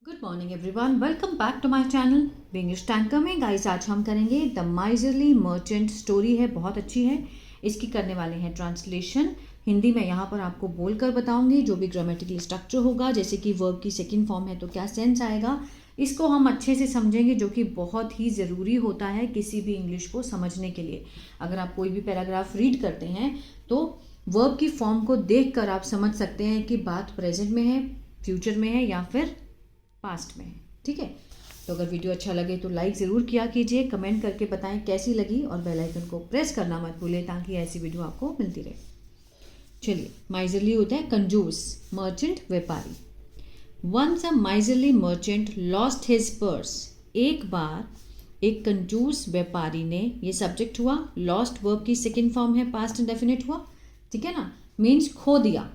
Good morning everyone, welcome back to my channel English tanker में। Guys आज हम करेंगे द माइजरली मर्चेंट। स्टोरी है, बहुत अच्छी है। इसकी करने वाले हैं ट्रांसलेशन हिंदी में। यहाँ पर आपको बोलकर बताऊंगी जो भी ग्रामेटिकल स्ट्रक्चर होगा, जैसे कि वर्ब की सेकंड फॉर्म है तो क्या सेंस आएगा, इसको हम अच्छे से समझेंगे, जो कि बहुत ही ज़रूरी होता है किसी भी इंग्लिश को समझने के लिए। अगर आप कोई भी पैराग्राफ रीड करते हैं तो वर्ब की फॉर्म को देख कर आप समझ सकते हैं कि बात प्रेजेंट में है, फ्यूचर में है या फिर पास्ट में है। ठीक है, तो अगर वीडियो अच्छा लगे तो लाइक ज़रूर किया कीजिए, कमेंट करके बताएं कैसी लगी और बेल आइकन को प्रेस करना मत भूलें ताकि ऐसी वीडियो आपको मिलती रहे। चलिए, माइजरली होता है कंजूस, मर्चेंट व्यापारी। Once a miserly merchant lost his purse. एक बार एक कंजूस व्यापारी ने, ये सब्जेक्ट हुआ, लॉस्ट वर्ब की सेकेंड फॉर्म है, पास्ट इंडेफिनिट हुआ। ठीक है ना, मीन्स खो दिया।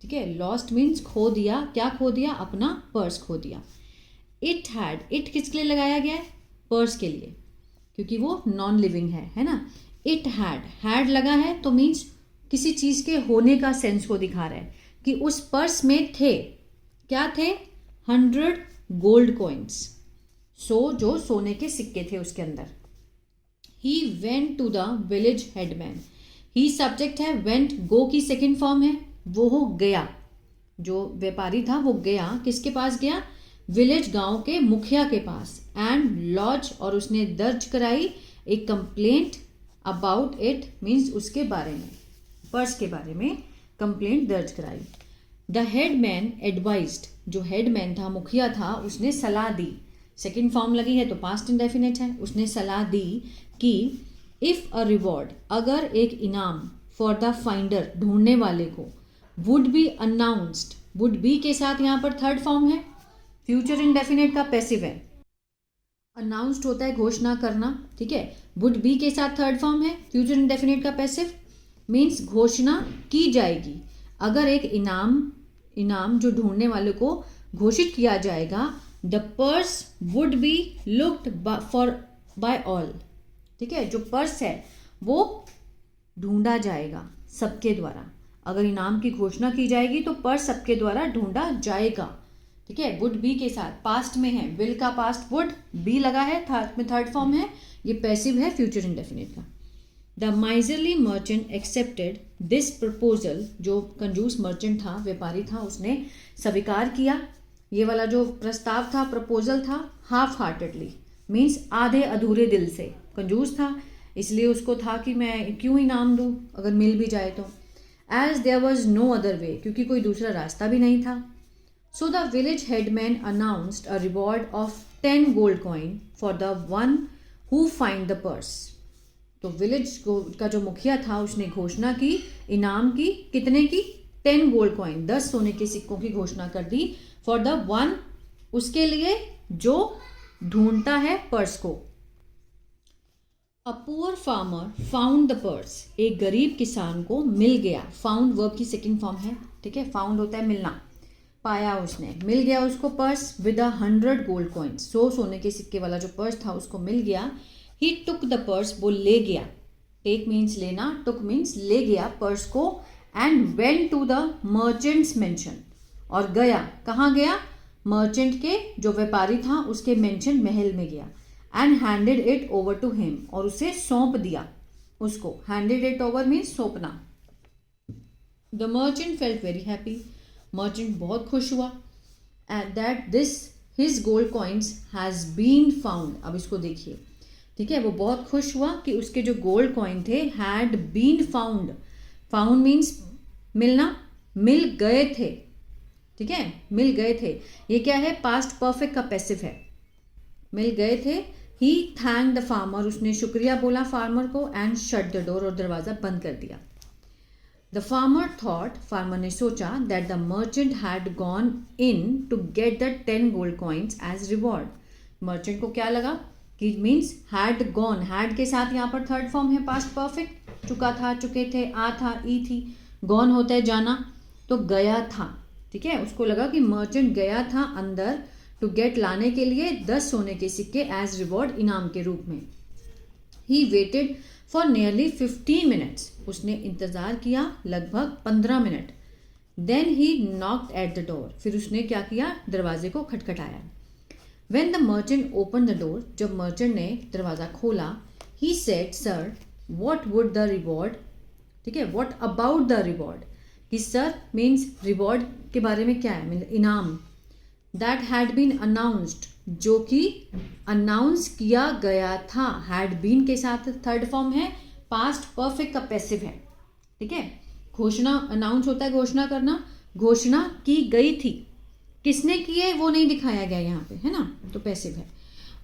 ठीक है, लॉस्ट मीन्स खो दिया। क्या खो दिया? अपना पर्स खो दिया। इट हैड, इट किसके लिए लगाया गया है? पर्स के लिए, क्योंकि वो नॉन लिविंग है ना। इट हैड लगा है तो मीन्स किसी चीज़ के होने का सेंस को दिखा रहा है कि उस पर्स में थे, क्या थे? 100 गोल्ड कॉइन्स। जो सोने के सिक्के थे उसके अंदर। He went to the village headman. He subject है, वेंट गो की सेकेंड फॉर्म है, वो हो गया। जो व्यापारी था वो गया, किसके पास गया? विलेज, गांव के मुखिया के पास। एंड लॉज, और उसने दर्ज कराई एक कंप्लेंट अबाउट इट, मीन्स उसके बारे में, पर्स के बारे में कंप्लेंट दर्ज कराई। द हेडमैन एडवाइज्ड, जो हेडमैन था, मुखिया था, उसने सलाह दी। सेकेंड फॉर्म लगी है तो पास्ट इंडेफिनिट है। उसने सलाह दी कि इफ अ रिवॉर्ड, अगर एक इनाम, फॉर द फाइंडर, ढूंढने वाले को, would be announced, would be के साथ यहाँ पर थर्ड फॉर्म है, फ्यूचर इंडेफिनिट का पैसिव है। अनाउंस्ड होता है घोषणा करना। ठीक है, वुड बी के साथ थर्ड फॉर्म है, फ्यूचर इंडेफिनिट का पैसिव, मीन्स घोषणा की जाएगी। अगर एक इनाम जो ढूंढने वाले को घोषित किया जाएगा, the purse would be looked for by all. ठीक है, जो पर्स है वो ढूंढा जाएगा सबके द्वारा। अगर इनाम की घोषणा की जाएगी तो पर्स सबके द्वारा ढूंढा जाएगा। ठीक है, वुड बी के साथ, पास्ट में है, विल का पास्ट वुड, बी लगा है, थर्ड फॉर्म है, ये पैसिव है फ्यूचर इंडेफिनिट का। The miserly merchant accepted this proposal. जो कंजूस मर्चेंट था, व्यापारी था, उसने स्वीकार किया ये वाला जो प्रस्ताव था, प्रपोजल था, हाफ हार्टेडली, मीन्स आधे अधूरे दिल से। कंजूस था इसलिए उसको था कि मैं क्यों इनाम दूं अगर मिल भी जाए तो। As there was no other way, क्योंकि कोई दूसरा रास्ता भी नहीं था। So the village headman announced a reward of 10 gold coin for the one who find the purse. तो विलेज का जो मुखिया था उसने घोषणा की, इनाम की, कितने की? 10 गोल्ड कॉइन, 10 सोने के सिक्कों की घोषणा कर दी। फॉर द वन, उसके लिए जो ढूंढता है पर्स को। A poor farmer found the purse. एक गरीब किसान को मिल गया। फाउंड वर्ब की सेकेंड फॉर्म है। ठीक है, फाउंड होता है मिलना, पाया उसने, मिल गया उसको पर्स विद 100 गोल्ड कॉइन्स। 100 सोने के सिक्के वाला जो पर्स था उसको मिल गया। ही टुक द पर्स, वो ले गया। टेक मीन्स लेना, टुक मीन्स ले गया पर्स को। And went to the merchant's mansion, और गया, कहाँ गया? मर्चेंट के, जो व्यापारी था, उसके मेंशन, महल में गया। And handed it over to him, और उसे सौंप दिया उसको। हैंडेड इट ओवर मीन्स सौंपना। The merchant felt very happy, merchant बहुत खुश हुआ। And that this his gold coins has been found. अब इसको देखिए, ठीक है, वो बहुत खुश हुआ कि उसके जो गोल्ड कॉइन थे, had been found. Found means मिलना, मिल गए थे। ठीक है, मिल गए थे, ये क्या है? पास्ट परफेक्ट का पैसिव है, मिल गए थे। ही थैंक द फार्मर, उसने शुक्रिया बोला फार्मर को। एंड शट द डोर, और दरवाजा बंद कर दिया। द फार्मर थॉट, फार्मर ने सोचा, that the merchant had gone in to get the 10 gold coins as reward. Merchant को क्या लगा कि मीन्स हैड गॉन, हैड के साथ यहाँ पर थर्ड फॉर्म है, पास्ट परफेक्ट, चुका था, चुके थे, आ था, ई थी, गॉन होता है जाना, तो गया था। ठीक है, उसको लगा कि मर्चेंट गया था अंदर टू गेट, लाने के लिए 10 सोने के सिक्के एज रिवॉर्ड, इनाम के रूप में। He waited for nearly 15 minutes, उसने इंतज़ार किया लगभग 15 minute. Then he knocked at the door, फिर उसने क्या किया, दरवाजे को खटखटाया. When the merchant open the door, जब मर्चेंट ने दरवाज़ा खोला, he said sir what would the reward, ठीक है, वॉट अबाउट द रिवॉर्ड, कि सर मीन्स रिवॉर्ड के बारे में क्या है, मीन इनाम, दैट हैड बीन अनाउंस्ड, जो कि अनाउंस किया गया था. हैड बीन के साथ थर्ड फॉर्म है, पास्ट परफेक्ट का पैसिव है, ठीक है. घोषणा, अनाउंस होता है घोषणा करना, घोषणा की गई थी, किसने की है वो नहीं दिखाया गया यहाँ पे, है ना, तो पैसिव है.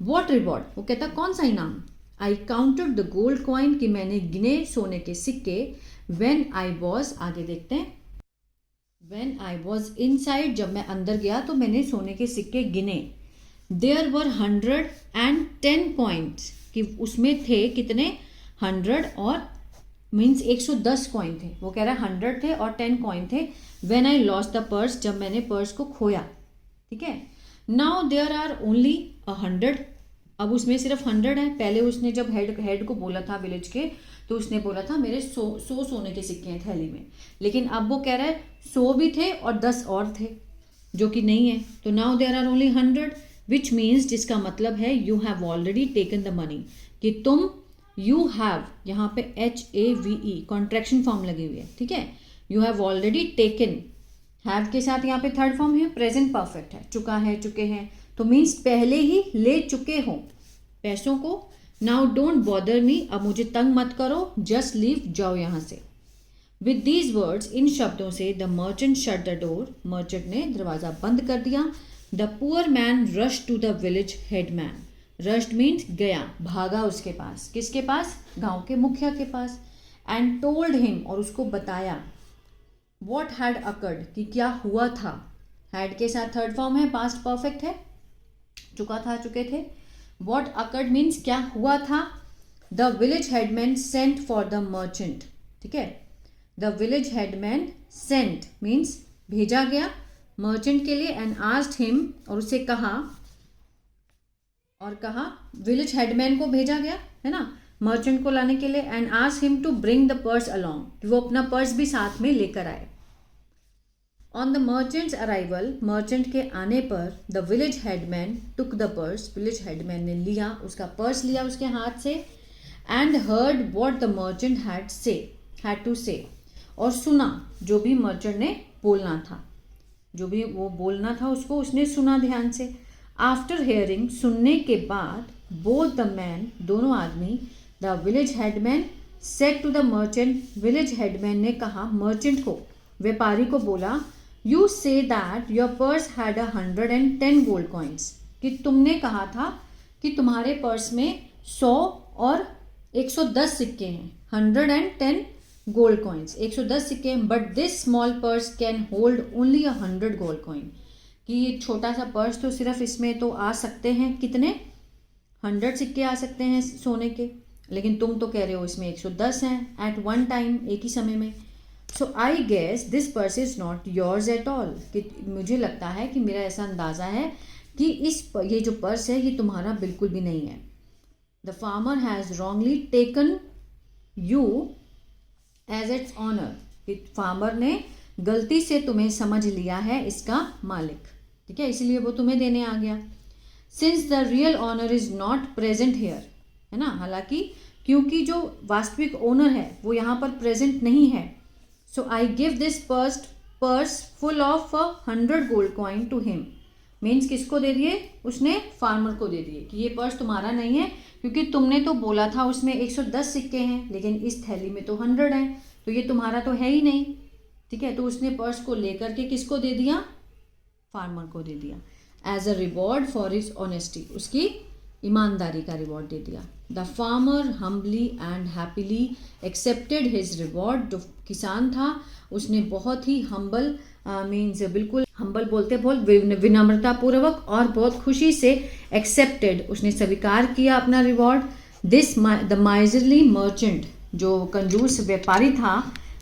वॉट रिवॉर्ड, वो कहता कौन सा इनाम. आई काउंटेड द गोल्ड कॉइन, कि मैंने गिने सोने के सिक्के. वेन आई वॉज, आगे देखते हैं, वेन आई वॉज इनसाइड, जब मैं अंदर गया तो मैंने सोने के सिक्के गिने. देयर वर 110 कॉइन्स, कि उसमें थे कितने, 100 और मीन्स 110 कॉइन थे. वो कह रहा है 100 थे और 10 कॉइन थे. When I lost the purse, जब मैंने पर्स को खोया, ठीक है. नाउ देयर आर ओनली 100, अब उसमें सिर्फ 100 है. पहले उसने जब हेड को बोला था विलेज के, तो उसने बोला था मेरे 100 सोने के सिक्के हैं थैली में, लेकिन अब वो कह रहा है 100 भी थे और 10 और थे, जो कि नहीं है. तो now there are only 100, which means, जिसका मतलब है you have already taken the money, कि तुम, यू हैव, यहाँ पे HAVE कॉन्ट्रैक्शन फॉर्म लगी हुई है, ठीक है. You have already taken, have के साथ यहाँ पे थर्ड फॉर्म है, प्रेजेंट परफेक्ट है, चुका है, चुके हैं, तो मीन्स पहले ही ले चुके हो पैसों को. नाउ डोंट बॉदर मी, अब मुझे तंग मत करो, जस्ट लीव, जाओ यहाँ से. विद दीज वर्ड्स, इन शब्दों से, the merchant shut the door, merchant ने दरवाज़ा बंद कर दिया. The poor man rush to the village headman, rushed means गया, भागा उसके पास, किसके पास, गांव के मुखिया के पास. एंड टोल्ड हिम, और उसको बताया, वॉट हैड अकर्ड, कि क्या हुआ था. हैड के साथ थर्ड फॉर्म है, पास्ट परफेक्ट है, चुका था, चुके थे. वॉट अकर्ड मीन्स क्या हुआ था. The village headman sent for the merchant, ठीक है. The village headman sent means भेजा गया मर्चेंट के लिए. एंड आस्क्ड हिम, और उससे कहा, और कहा विलेज हेडमैन को भेजा गया, है ना, मर्चेंट को लाने के लिए. And asked him to bring the purse along, कि वो अपना पर्स भी साथ में लेकर आए. On the merchant's arrival, merchant के आने पर, the village headman took the purse, village headman ने लिया, उसका पर्स लिया उसके हाथ से. And heard what the merchant had to say, और सुना जो भी मर्चेंट ने बोलना था, जो भी वो बोलना था उसको उसने सुना ध्यान से. आफ्टर हेयरिंग, सुनने के बाद, बोथ द मैन, दोनों आदमी, the village headman said to the merchant, village headman ने कहा मर्चेंट को, व्यापारी को बोला, you say that your purse had 110 gold coins, कि तुमने कहा था कि तुम्हारे पर्स में 100 और 110 सिक्के हैं, 110 गोल्ड कॉइन्स, 110 सिक्के हैं. But this small purse can hold only 100 gold coin, कि ये छोटा सा पर्स तो सिर्फ इसमें तो आ सकते हैं कितने, 100 सिक्के आ सकते हैं सोने के, लेकिन तुम तो कह रहे हो इसमें 110 हैं एट वन टाइम, एक ही समय में. So I guess this purse is not yours at all, कि मुझे लगता है कि मेरा ऐसा अंदाज़ा है कि ये जो पर्स है ये तुम्हारा बिल्कुल भी नहीं है. The farmer has wrongly taken you as its owner, कि फार्मर ने गलती से तुम्हें समझ लिया है इसका मालिक, ठीक है, इसलिए वो तुम्हें देने आ गया. Since the real owner is not present here, है ना, हालांकि क्योंकि जो वास्तविक ओनर है वो यहाँ पर प्रेजेंट नहीं है. So I give this purse full of 100 gold coin to him, means किसको दे दिए, उसने फार्मर को दे दिए, कि ये पर्स तुम्हारा नहीं है, क्योंकि तुमने तो बोला था उसमें 110 सिक्के हैं, लेकिन इस थैली में तो 100 हैं, तो ये तुम्हारा तो है ही नहीं, ठीक है. तो उसने पर्स को लेकर के किसको दे दिया, फार्मर को दे दिया. As a reward for his honesty, उसकी ईमानदारी का रिवॉर्ड दे दिया. The farmer humbly and happily accepted his reward, जो किसान था उसने बहुत ही हम्बल मीन्स बिल्कुल हम्बल बोलते बहुत विनम्रता पूर्वक और बहुत खुशी से एक्सेप्टेड, उसने स्वीकार किया अपना reward. This the miserly merchant, जो कंजूस व्यापारी था,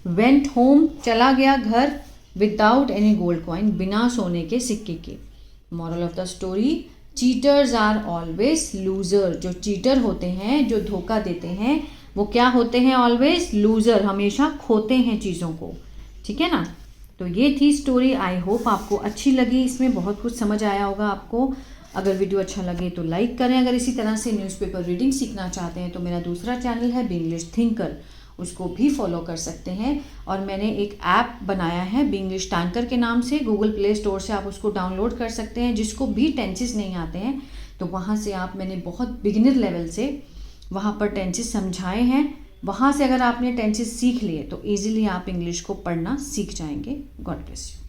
वेंट होम, चला गया घर, विदाउट एनी गोल्ड कॉइन, बिना सोने के सिक्के के. Moral of the story, cheaters are always loser, जो चीटर होते हैं, जो धोखा देते हैं, वो क्या होते हैं, ऑलवेज लूजर, हमेशा खोते हैं चीज़ों को, ठीक है ना. तो ये थी स्टोरी। आई होप आपको अच्छी लगी, इसमें बहुत कुछ समझ आया होगा आपको। अगर वीडियो अच्छा लगे तो लाइक करें। अगर इसी तरह से न्यूज़पेपर रीडिंग सीखना चाहते हैं तो मेरा दूसरा चैनल है बिंग्लिश थिंकर, उसको भी फॉलो कर सकते हैं। और मैंने एक ऐप बनाया है बिंग्लिश टैंकर के नाम से, गूगल प्ले स्टोर से आप उसको डाउनलोड कर सकते हैं। जिसको भी टेंसेस नहीं आते हैं तो वहाँ से मैंने बहुत बिगिनर लेवल से वहाँ पर टेंसेस समझाए हैं। वहाँ से अगर आपने टेंसेस सीख लिए तो ईजिली आप इंग्लिश को पढ़ना सीख जाएंगे। God bless you.